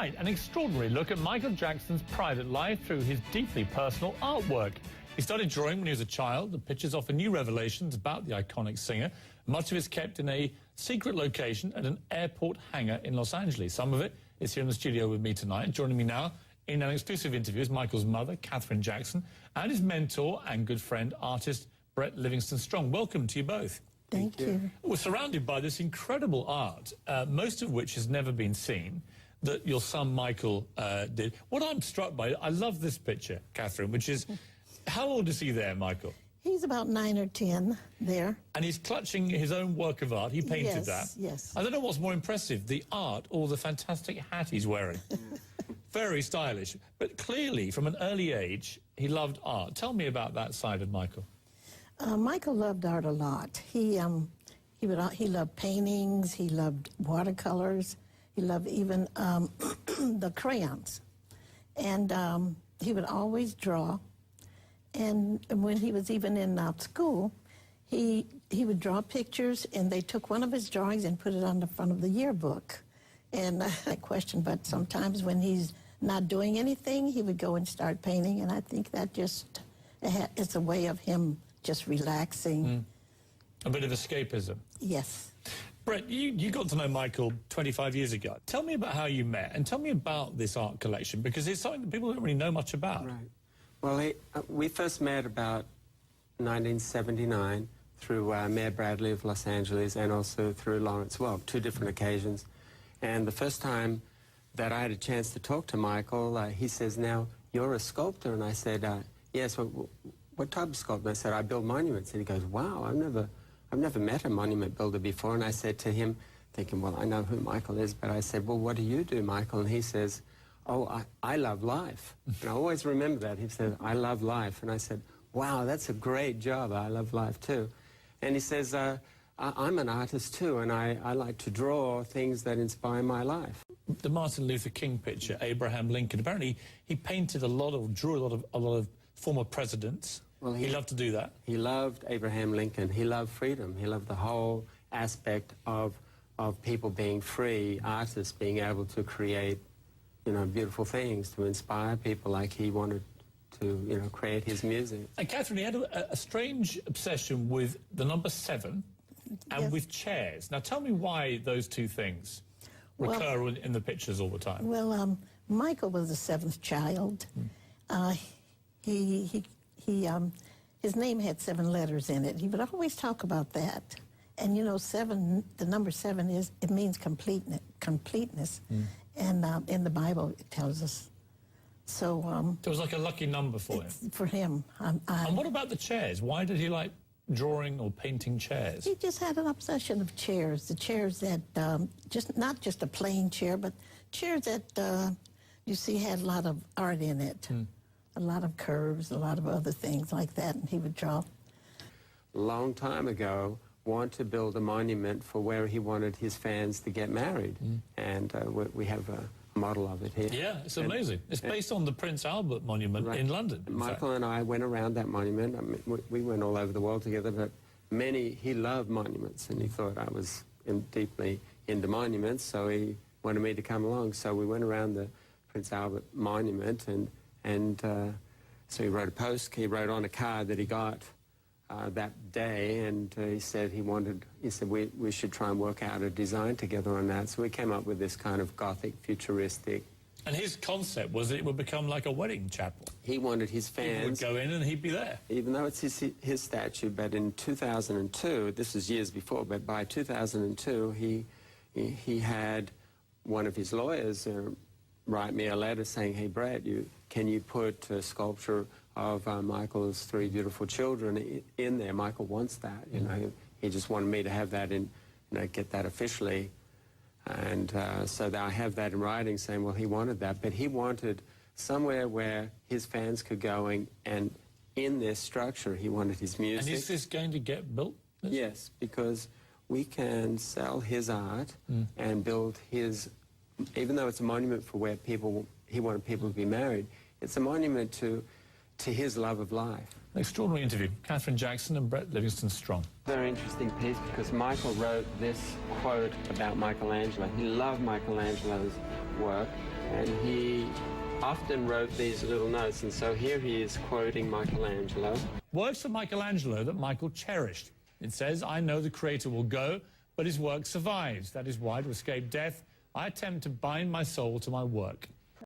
Tonight, an extraordinary look at Michael Jackson's private life through his deeply personal artwork. He started drawing when he was a child. The pictures offer new revelations about the iconic singer. Much of it is kept in a secret location at an airport hangar in Los Angeles. Some of it is here in the studio with me tonight. Joining me now in an exclusive interview is Michael's mother, Kathrine Jackson, and his mentor and good friend, artist Brett-Livingstone Strong. Welcome to you both. Thank you. We're surrounded by this incredible art, most of which has never been seen, that your son Michael did. What I'm struck by, I love this picture, Kathrine, which is, how old is he there, Michael? He's about 9 or 10 there. And he's clutching his own work of art. He painted that. Yes. I don't know what's more impressive, the art or the fantastic hat he's wearing. Very stylish. But clearly, from an early age, he loved art. Tell me about that side of Michael. Michael loved art a lot. He loved paintings. He loved watercolors. He loved even the crayons. And he would always draw. And when he was even in school, he would draw pictures, and they took one of his drawings and put it on the front of the yearbook. And I question, but sometimes when he's not doing anything, he would go and start painting, and I think that just, it's a way of him just relaxing. A bit of escapism. Yes. Brett, you got to know Michael 25 years ago. Tell me about how you met, and tell me about this art collection, because it's something that people don't really know much about. Right. Well, we first met about 1979 through Mayor Bradley of Los Angeles and also through Lawrence Welk, two different occasions. And the first time that I had a chance to talk to Michael, he says, "Now, you're a sculptor." And I said, "Yes, what type of sculptor?" I said, "I build monuments." And he goes, "Wow, I've never met a monument builder before." And I said to him, thinking, well, I know who Michael is, but I said, "Well, what do you do, Michael?" And he says, "Oh, I love life." And I always remember that. He said, "I love life." And I said, "Wow, that's a great job. I love life too." And he says, I'm an artist too, and I like to draw things that inspire my life. The Martin Luther King picture, Abraham Lincoln, apparently he painted drew a lot of former presidents. Well, he loved to do that. He loved Abraham Lincoln. He loved freedom. He loved the whole aspect of people being free, artists being able to create, beautiful things to inspire people, like he wanted to, create his music. And Kathrine, he had a strange obsession with the number 7 and Yes. with chairs. Now, tell me why those two things recur in the pictures all the time. Well, Michael was the 7th child. His name had 7 letters in it. He would always talk about that. And 7, the number 7 it means completeness. And in the Bible it tells us. So it was like a lucky number for him. For him. And what about the chairs? Why did he like drawing or painting chairs? He just had an obsession of chairs. The chairs that not just a plain chair, but chairs that you see had a lot of art in it. A lot of curves, a lot of other things like that, and he would draw. Long time ago, wanted to build a monument for where he wanted his fans to get married. And we have a model of it here. Yeah, it's amazing. It's based on the Prince Albert Monument in London. Michael and I went around that monument. I mean, we went all over the world together, but he loved monuments, and he thought I was deeply into monuments, so he wanted me to come along. So we went around the Prince Albert Monument, and so he wrote on a card that he got that day, and he said we should try and work out a design together on that. So we came up with this kind of Gothic, futuristic. And his concept was it would become like a wedding chapel. He wanted his fans... People would go in and he'd be there. Even though it's his statue, but in 2002, this was years before, but by 2002, he had one of his lawyers write me a letter saying, "Hey, Brett, can you put a sculpture of Michael's 3 beautiful children in there? Michael wants that." He just wanted me to have that get that officially. And so I have that in writing saying, well, he wanted that, but he wanted somewhere where his fans could go and in this structure, he wanted his music. And is this going to get built? Yes, because we can sell his art and build his, even though it's a monument for where he wanted people to be married, it's a monument to his love of life. An extraordinary interview. Kathrine Jackson and Brett-Livingstone Strong. Very interesting piece because Michael wrote this quote about Michelangelo. He loved Michelangelo's work and he often wrote these little notes, and so here he is quoting Michelangelo. Works of Michelangelo that Michael cherished. It says, "I know the creator will go, but his work survives. That is why, to escape death, I attempt to bind my soul to my work."